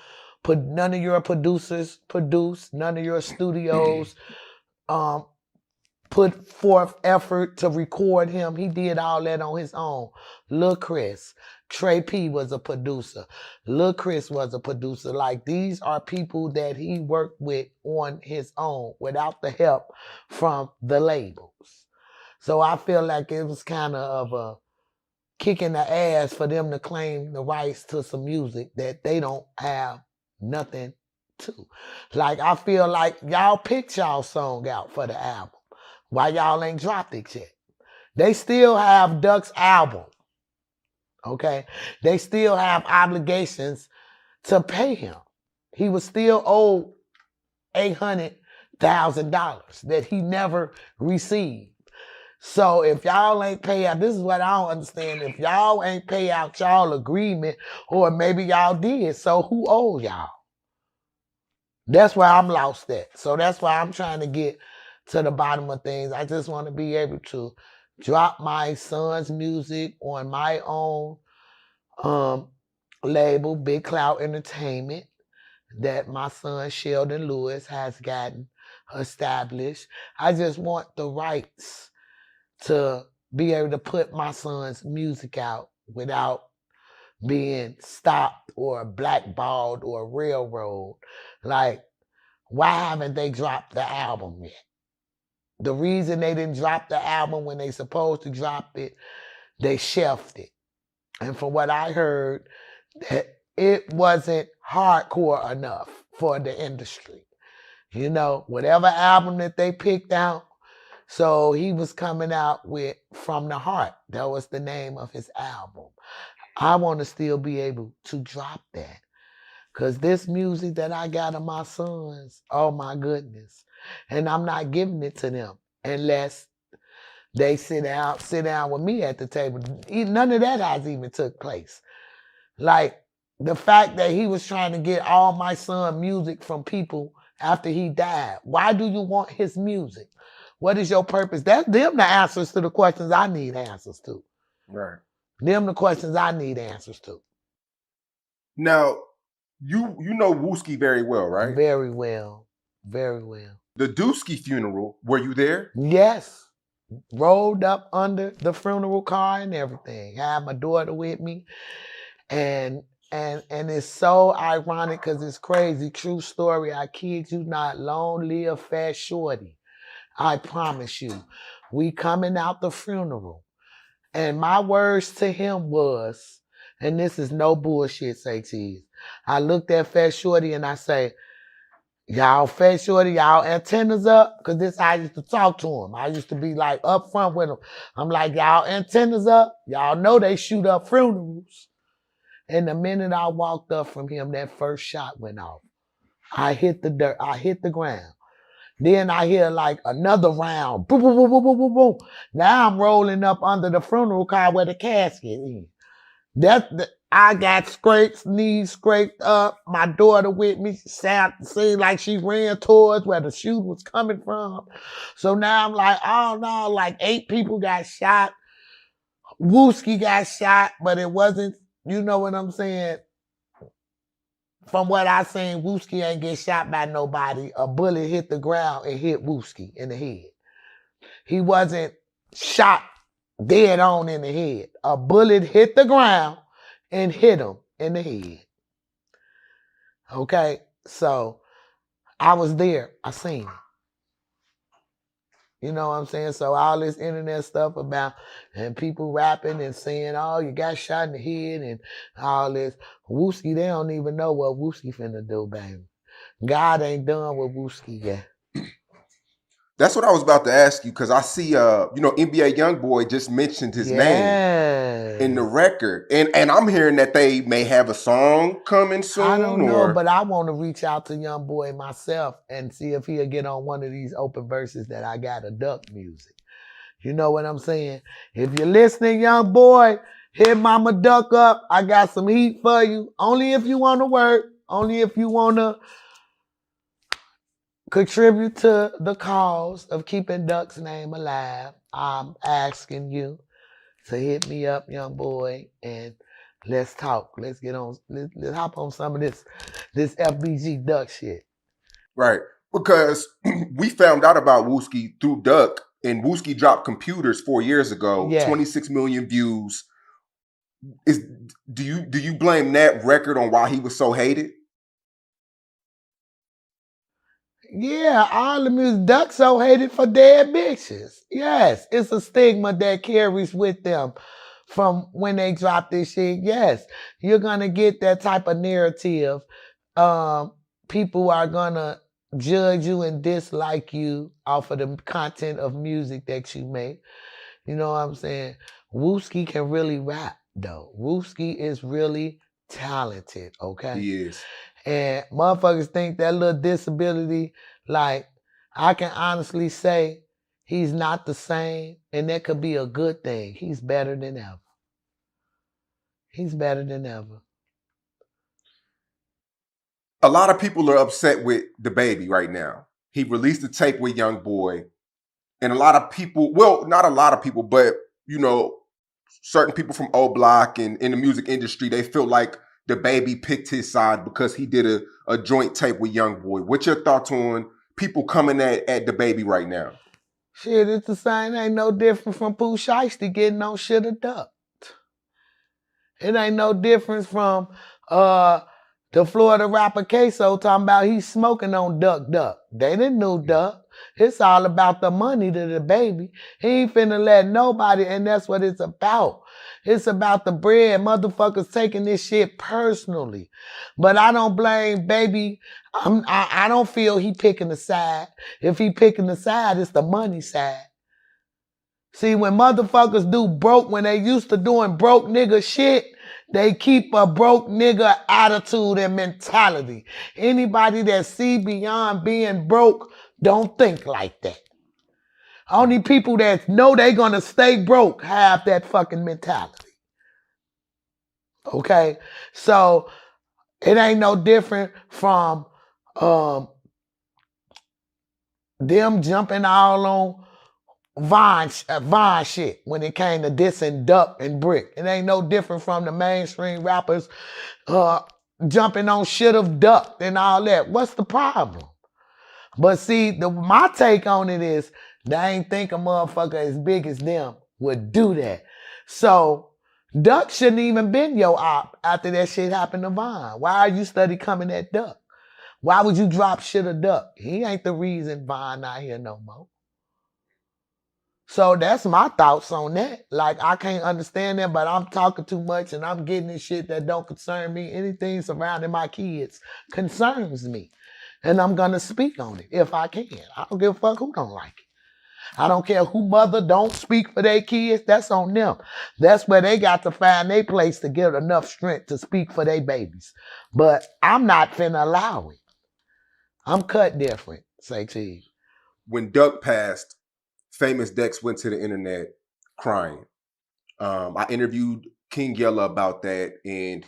none of your producers produce, none of your studios put forth effort to record him. He did all that on his own. Lil Chris, Trey P was a producer. Lil Chris was a producer. Like, these are people that he worked with on his own without the help from the labels. So I feel like it was kind of a kick in the ass for them to claim the rights to some music that they don't have nothing to. Like I feel like y'all picked y'all song out for the album. Why y'all ain't dropped it yet? They still have Duck's album. Okay. They still have obligations to pay him. He was still owed $800,000 that he never received. So if y'all ain't pay out, this is what I don't understand. If y'all ain't pay out y'all agreement, or maybe y'all did, so who owes y'all? That's where I'm lost at. So that's why I'm trying to get to the bottom of things. I just want to be able to drop my son's music on my own um, label, Big Cloud Entertainment, that my son Sheldon Lewis has gotten established. I just want the rights to be able to put my son's music out without being stopped or blackballed or railroad. Like, why haven't they dropped the album yet? The reason they didn't drop the album when they supposed to drop it, they shelved it. And from what I heard, that it wasn't hardcore enough for the industry. You know, whatever album that they picked out, so he was coming out with From the Heart. That was the name of his album. I want to still be able to drop that. Because this music that I got of my sons, oh my goodness. And I'm not giving it to them unless they sit down with me at the table. None of that has even took place. Like the fact that he was trying to get all my son music from people after he died. Why do you want his music? What is your purpose? That's them the answers to the questions I need answers to. Right. Them the questions I need answers to. Now, you know Wooski very well, right? Very well. Very well. The Dusky funeral, were you there? Yes. Rolled up under the funeral car and everything. Had my daughter with me. And it's so ironic because it's crazy. True story. I kid you not. Long live Fat Shorty. I promise you. We coming out the funeral. And my words to him was, and this is no bullshit, say cheese. I looked at Fat Shorty and I say, y'all Fat Shorty, y'all antennas up? Because this how I used to talk to him. I used to be like up front with him. I'm like, y'all antennas up? Y'all know they shoot up funerals. And the minute I walked up from him, that first shot went off. I hit the dirt. I hit the ground. Then I hear like another round. Boom, boom, boom, boom, boom, boom, boom. Now I'm rolling up under the funeral car where the casket is. I got scrapes, knees scraped up. My daughter with me seemed like she ran towards where the shoot was coming from. So now I'm like, oh no, like 8 people got shot. Wooski got shot, but it wasn't, you know what I'm saying? From what I seen, Wooski ain't get shot by nobody. A bullet hit the ground and hit Wooski in the head. He wasn't shot dead on in the head. A bullet hit the ground and hit him in the head. Okay? So I was there. I seen it. You know what I'm saying? So all this internet stuff about and people rapping and saying, oh, you got shot in the head and all this. Wooski, they don't even know what Wooski finna do, baby. God ain't done with Wooski yet. That's what I was about to ask you because I see, NBA YoungBoy just mentioned his name in the record, and I'm hearing that they may have a song coming soon. I don't know, but I want to reach out to Young Boy myself and see if he'll get on one of these open verses that I got of Duck music. You know what I'm saying? If you're listening, Young Boy, hit Mama Duck up. I got some heat for you. Only if you want to work. Only if you want to contribute to the cause of keeping Duck's name alive. I'm asking you to hit me up, Young Boy, and let's talk. Let's get on. Let's hop on some of this FBG Duck shit. Right, because we found out about Wooski through Duck, and Wooski dropped Computers 4 years ago. Yeah. 26 million views. Do you blame that record on why he was so hated? Yeah, all the music. Duck so hated for dead bitches. Yes, it's a stigma that carries with them from when they drop this shit. Yes, you're gonna get that type of narrative. Um, People are gonna judge you and dislike you off of the content of music that you make. You know what I'm saying? Wooski can really rap though. Wooski is really talented, okay? He is. And motherfuckers think that little disability, like, I can honestly say he's not the same, and that could be a good thing. He's better than ever. He's better than ever. A lot of people are upset with the baby right now. He released a tape with Young Boy, and a lot of people, well, not a lot of people, but you know, certain people from O Block and in the music industry, they feel like the baby picked his side because he did a joint tape with Young Boy. What's your thoughts on people coming at the baby right now? Shit, it's the same. Ain't no different from Pooh Shiesty getting on shit or duck. It ain't no difference from uh the Florida rapper Queso talking about he's smoking on Duck Duck. They didn't know Duck. It's all about the money to the baby. He ain't finna let nobody, and that's what it's about. It's about the bread. Motherfuckers taking this shit personally. But I don't blame baby. I don't feel he picking the side. If he picking the side, it's the money side. See, when motherfuckers do broke, when they used to doing broke nigga shit, they keep a broke nigga attitude and mentality. Anybody that see beyond being broke don't think like that. Only people that know they gonna stay broke have that fucking mentality. Okay? So it ain't no different from um, them jumping all on Vine shit when it came to dissing Duck and Brick. It ain't no different from the mainstream rappers uh, jumping on shit of Duck and all that. What's the problem? But see, my take on it is they ain't think a motherfucker as big as them would do that. So Duck shouldn't even been your op after that shit happened to Vine. Why are you study coming at Duck? Why would you drop shit of Duck? He ain't the reason Vine not here no more. So that's my thoughts on that. Like, I can't understand that, but I'm talking too much and I'm getting this shit that don't concern me. Anything surrounding my kids concerns me. And I'm gonna speak on it if I can. I don't give a fuck who don't like it. I don't care who mother don't speak for their kids. That's on them. That's where they got to find their place to get enough strength to speak for their babies. But I'm not finna allow it. I'm cut different, say T. When Duck passed, Famous Dex went to the internet crying. I interviewed King Yella about that, and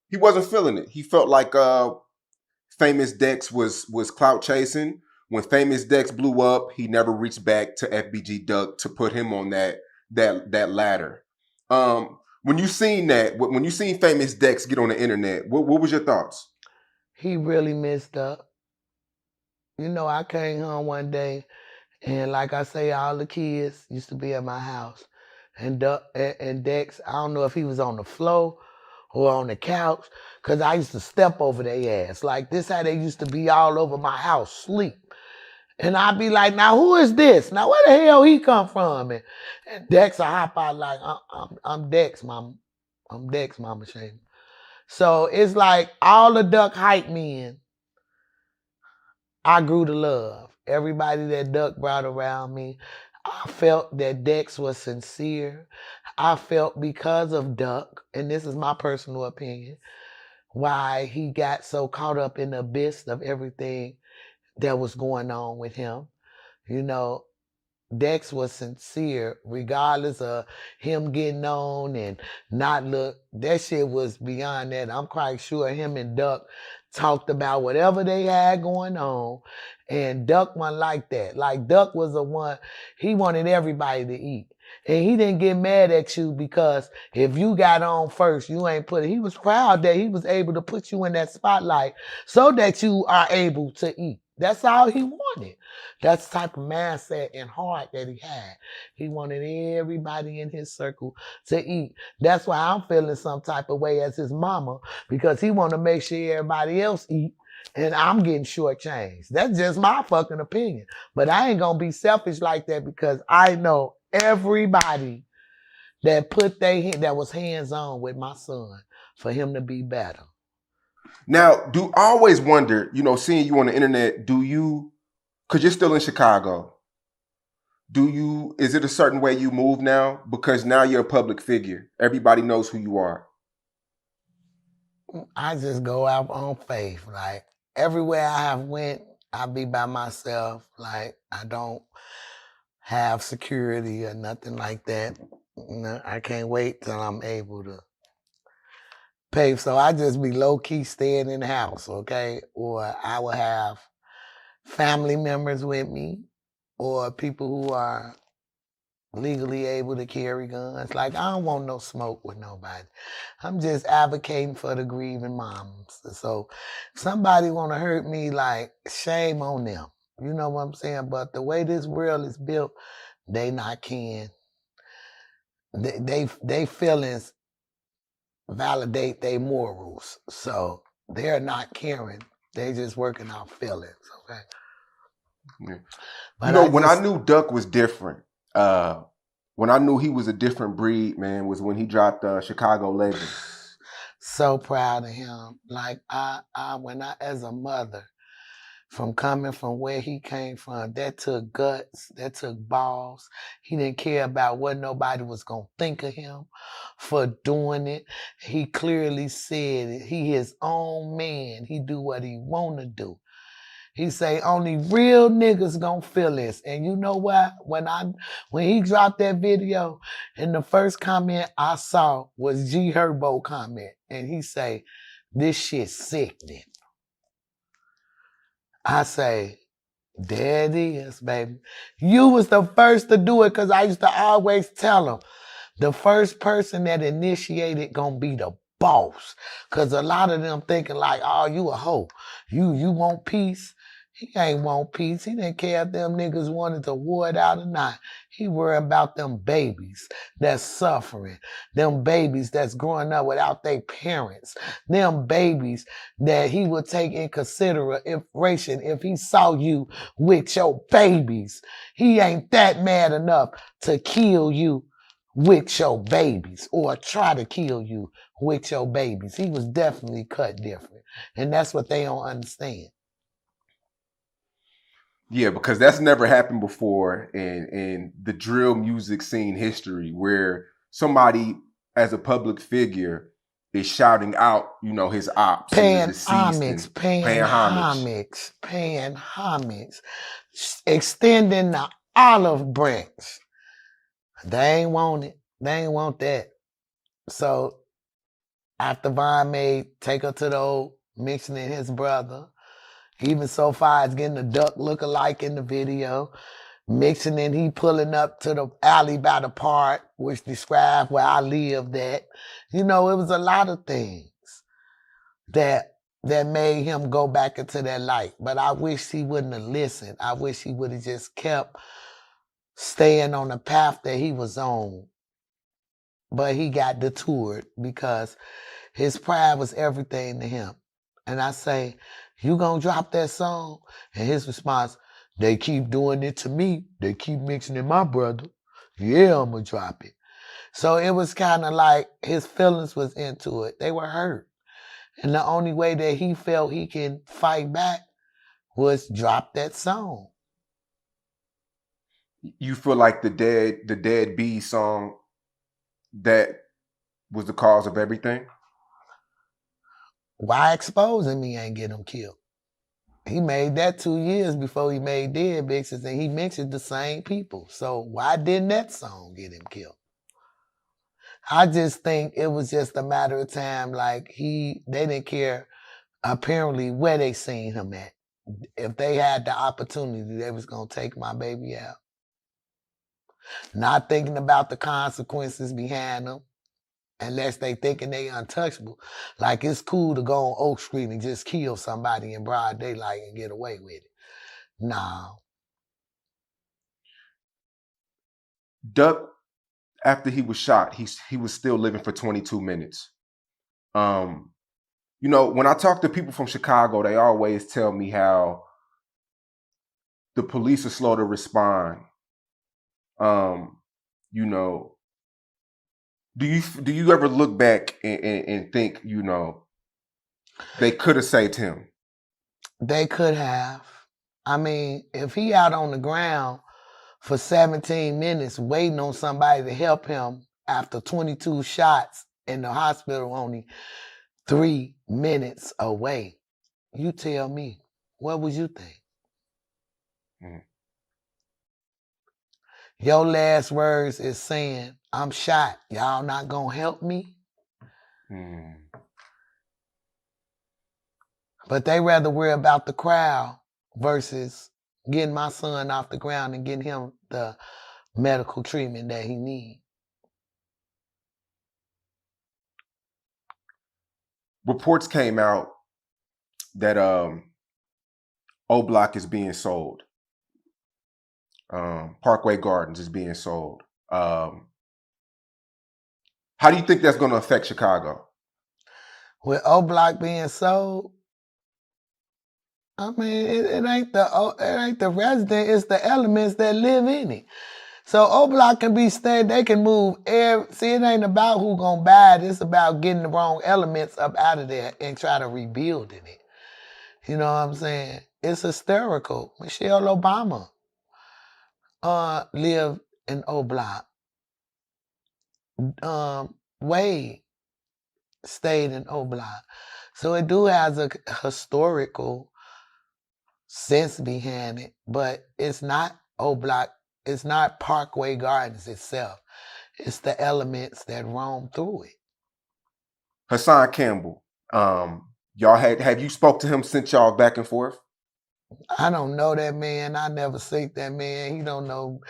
he wasn't feeling it. He felt like Famous Dex was clout chasing. When Famous Dex blew up, he never reached back to FBG Duck to put him on that ladder. When you seen that, when you seen Famous Dex get on the internet, what was your thoughts? He really messed up. You know, I came home one day and like I say, all the kids used to be at my house. And Dex, I don't know if he was on the floor or on the couch, because I used to step over their ass. Like this how they used to be all over my house, sleep. And I'd be like, now who is this? Now where the hell he come from? And Dex will hop out like, I'm Dex, mom. I'm Dex, Mama Shane. So it's like all the Duck hype men, I grew to love. Everybody that Duck brought around me, I felt that Dex was sincere. I felt because of Duck, and this is my personal opinion, why he got so caught up in the abyss of everything that was going on with him. You know, Dex was sincere, regardless of him getting on and not look. That shit was beyond that. I'm quite sure him and Duck talked about whatever they had going on, and Duck wasn't like that. Like Duck was the one, he wanted everybody to eat. And he didn't get mad at you because if you got on first, you ain't put it. He was proud that he was able to put you in that spotlight so that you are able to eat. That's all he wanted. That's the type of mindset and heart that he had. He wanted everybody in his circle to eat. That's why I'm feeling some type of way as his mama, because he want to make sure everybody else eat. and I'm getting shortchanged. That's just my fucking opinion. But I ain't gonna be selfish like that because I know everybody that that was hands on with my son for him to be better. Now, I always wonder, seeing you on the internet, because you're still in Chicago, is it a certain way you move now? Because now you're a public figure. Everybody knows who you are. I just go out on faith. Like everywhere I have went, I be by myself. Like I don't have security or nothing like that. No, I can't wait till I'm able to pay. So I just be low key staying in the house, okay? Or I will have family members with me or people who are legally able to carry guns. Like I don't want no smoke with nobody. I'm just advocating for the grieving moms. So if somebody want to hurt me, like shame on them. You know what I'm saying? But the way this world is built, they not can. They feelings validate their morals. So they're not caring. They just working out feelings. Okay. Yeah. But When I knew Duck was different, when I knew he was a different breed, man, was when he dropped Chicago Legend. So proud of him. Like as a mother, from coming from where he came from, that took guts, that took balls. He didn't care about what nobody was gonna think of him for doing it. He clearly said it. He his own man. He do what he wanna do. He say only real niggas gonna feel this. And you know what? When he dropped that video, and the first comment I saw was G Herbo comment. And he say, this shit sickening. I say, there it is, baby. You was the first to do it because I used to always tell him, the first person that initiated gonna be the boss. Cause a lot of them thinking like, oh, you a hoe. You want peace? He ain't want peace. He didn't care if them niggas wanted to war it out or not. He worried about them babies that's suffering. Them babies that's growing up without their parents. Them babies that he would take in consideration if he saw you with your babies. He ain't that mad enough to kill you with your babies or try to kill you with your babies. He was definitely cut different. And that's what they don't understand. Yeah, because that's never happened before in the drill music scene history where somebody as a public figure is shouting out, his ops and the Paying deceased homage, and paying homage. paying homage, extending the olive branch. They ain't want it. They ain't want that. So after Von made Take Her to the Old, mentioning his brother, even so far as getting the duck look-alike in the video, mentioning he pulling up to the alley by the park, which described where I lived at. It was a lot of things that made him go back into that light. But I wish he wouldn't have listened. I wish he would have just kept staying on the path that he was on. But he got detoured because his pride was everything to him. And I say, you gonna drop that song? And his response, they keep doing it to me. They keep mentioning my brother. Yeah, I'm gonna drop it. So it was kind of like his feelings was into it. They were hurt. And the only way that he felt he can fight back was drop that song. You feel like the Dead Bee song that was the cause of everything? Why exposing me ain't get him killed? He made that 2 years before he made Dead Bitches, and he mentioned the same people. So why didn't that song get him killed? I just think it was just a matter of time. Like they didn't care apparently where they seen him at. If they had the opportunity, they was gonna take my baby out. Not thinking about the consequences behind them, unless they thinking they untouchable. Like it's cool to go on Oak Street and just kill somebody in broad daylight and get away with it. Nah. Duck, after he was shot, he was still living for 22 minutes. Um, You know, when I talk to people from Chicago, they always tell me how the police are slow to respond. Um, you know, do you ever look back and think, you know, they could have saved him? They could have. I mean, if he out on the ground for 17 minutes waiting on somebody to help him after 22 shots in the hospital only 3 minutes away, you tell me, what would you think? Mm. Your last words is saying, I'm shot. Y'all not gonna help me? Mm. But they rather worry about the crowd versus getting my son off the ground and getting him the medical treatment that he needs. Reports came out that O Block is being sold. Parkway Gardens is being sold. How do you think that's going to affect Chicago? With O Block being sold, I mean, it ain't the resident, it's the elements that live in it. So O Block can be stayed, they can move see, it ain't about who gonna buy it, it's about getting the wrong elements up out of there and try to rebuild it. You know what I'm saying? It's hysterical. Michelle Obama lived in O Block. Wade stayed in O Block. So it do has a historical sense behind it, but it's not O Block, it's not Parkway Gardens itself. It's the elements that roam through it. Hassan Campbell, y'all have you spoke to him since y'all back and forth? I don't know that man. I never see that man. He don't know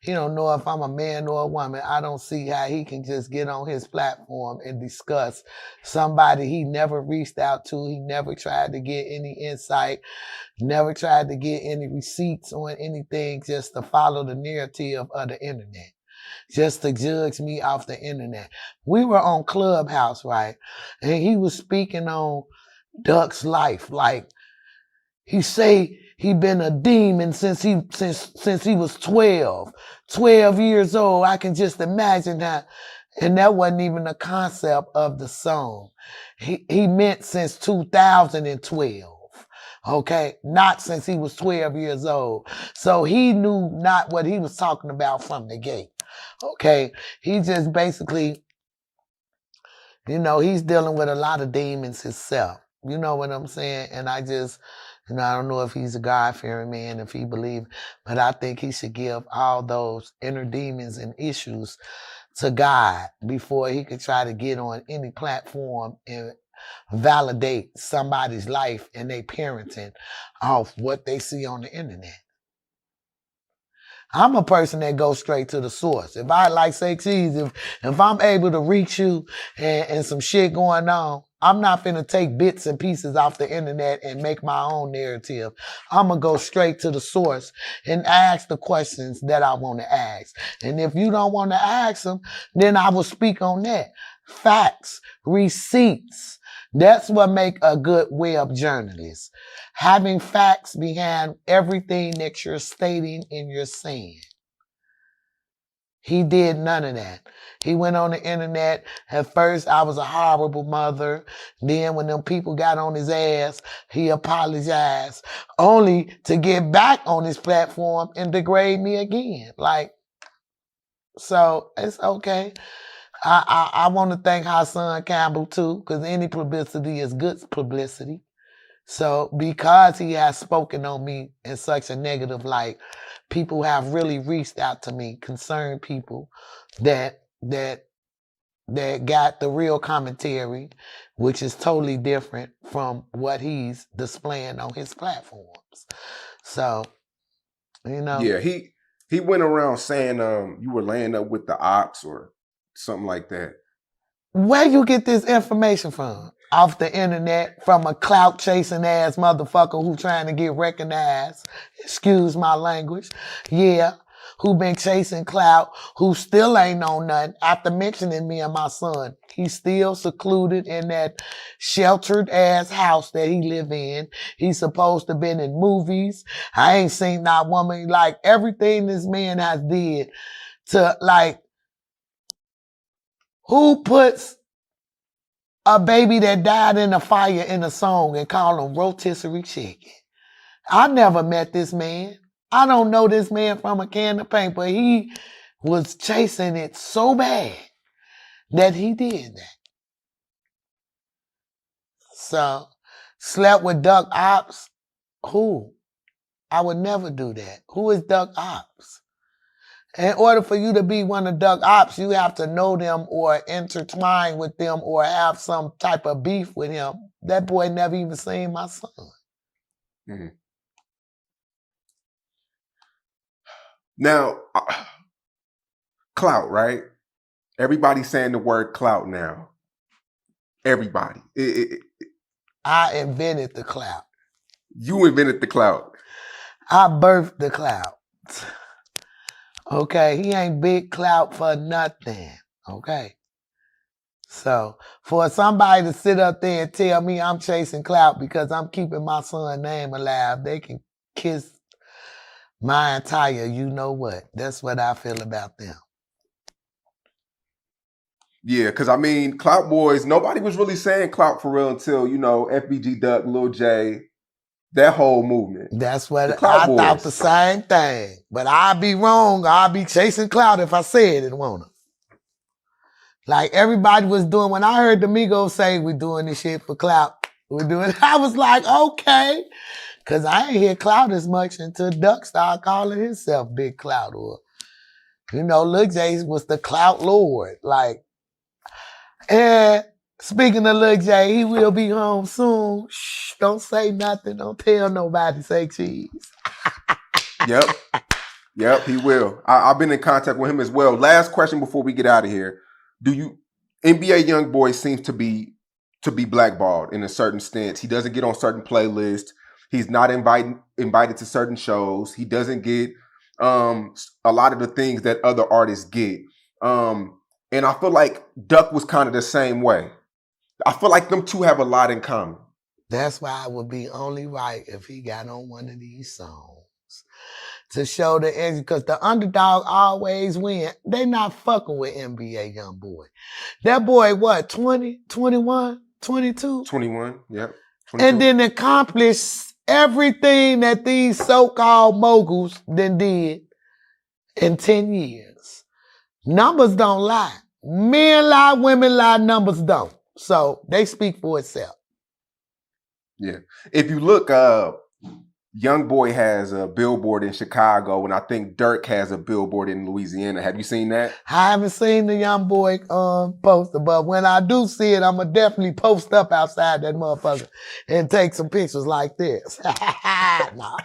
if I'm a man or a woman. I don't see how he can just get on his platform and discuss somebody he never reached out to. He never tried to get any insight, never tried to get any receipts on anything, just to follow the narrative of the internet, just to judge me off the internet. We were on Clubhouse, right? And he was speaking on Duck's life. Like, he say he been a demon since he was 12 years old. I can just imagine that. And that wasn't even the concept of the song. He meant since 2012. Okay, not since he was 12 years old. So he knew not what he was talking about from the gate. Okay, he just basically, he's dealing with a lot of demons himself. You know what I'm saying? And I just, I don't know if he's a God-fearing man, if he believes, but I think he should give all those inner demons and issues to God before he could try to get on any platform and validate somebody's life and their parenting off what they see on the internet. I'm a person that goes straight to the source. If I like say cheese, if I'm able to reach you and some shit going on, I'm not finna take bits and pieces off the internet and make my own narrative. I'm gonna go straight to the source and ask the questions that I want to ask. And if you don't want to ask them, then I will speak on that. Facts, receipts. That's what make a good web journalist. Having facts behind everything that you're stating and you're saying. He did none of that. He went on the internet. At first, I was a horrible mother. Then when them people got on his ass, he apologized only to get back on his platform and degrade me again. Like, so it's okay. I want to thank Hassan Campbell too, because any publicity is good publicity. So because he has spoken on me in such a negative light, people have really reached out to me, concerned people that got the real commentary, which is totally different from what he's displaying on his platforms. So, Yeah, he went around saying you were laying up with the ops or something like that. Where you get this information from? Off the internet, from a clout chasing ass motherfucker who trying to get recognized. Excuse my language. Yeah. who been chasing clout, who still ain't on nothing. After mentioning me and my son, he's still secluded in that sheltered ass house that he live in. He's supposed to been in movies. I ain't seen that woman. Like, everything this man has did to, like, who puts a baby that died in a fire in a song and call him rotisserie chicken? I never met this man. I don't know this man from a can of paint, but he was chasing it so bad that he did that. So, slept with Duck Ops? Who? I would never do that. Who is Duck Ops? In order for you to be one of Duck Ops, you have to know them or intertwine with them or have some type of beef with him. That boy never even seen my son. Mm-hmm. Now, clout, right? Everybody's saying the word clout now. Everybody. I invented the clout. You invented the clout. I birthed the clout. Okay, he ain't big clout for nothing. Okay. So for somebody to sit up there and tell me I'm chasing clout because I'm keeping my son's name alive, they can kiss my entire you know what. That's what I feel about them. Yeah, because I mean, Clout Boys, nobody was really saying clout for real until, FBG Duck, Lil J, that whole movement. That's what I thought, the same thing. But I'd be wrong. I'd be chasing clout if I said it, won't I? Like everybody was doing, when I heard the Migos say, we're doing this shit for clout, I was like, okay. Because I ain't hear clout as much until Duck started calling himself Big Clout. Or, Lil J was the clout lord. Like, and speaking of Lil J, he will be home soon. Shh, don't say nothing. Don't tell nobody. Say cheese. Yep, he will. I've been in contact with him as well. Last question before we get out of here. NBA YoungBoy seems to be blackballed in a certain stance. He doesn't get on certain playlists. He's not invited to certain shows. He doesn't get a lot of the things that other artists get. And I feel like Duck was kind of the same way. I feel like them two have a lot in common. That's why it would be only right if he got on one of these songs to show the energy, because the underdog always win. They not fucking with NBA YoungBoy. That boy, what, 20, 21, 22? 21, yep. 22. And then accomplished everything that these so-called moguls then did in 10 years. Numbers don't lie. Men lie, women lie, numbers don't. So they speak for itself. Yeah. If you look, YoungBoy has a billboard in Chicago, and I think Dirk has a billboard in Louisiana. Have you seen that? I haven't seen the YoungBoy poster, but when I do see it, I'm going to definitely post up outside that motherfucker and take some pictures like this. Nah.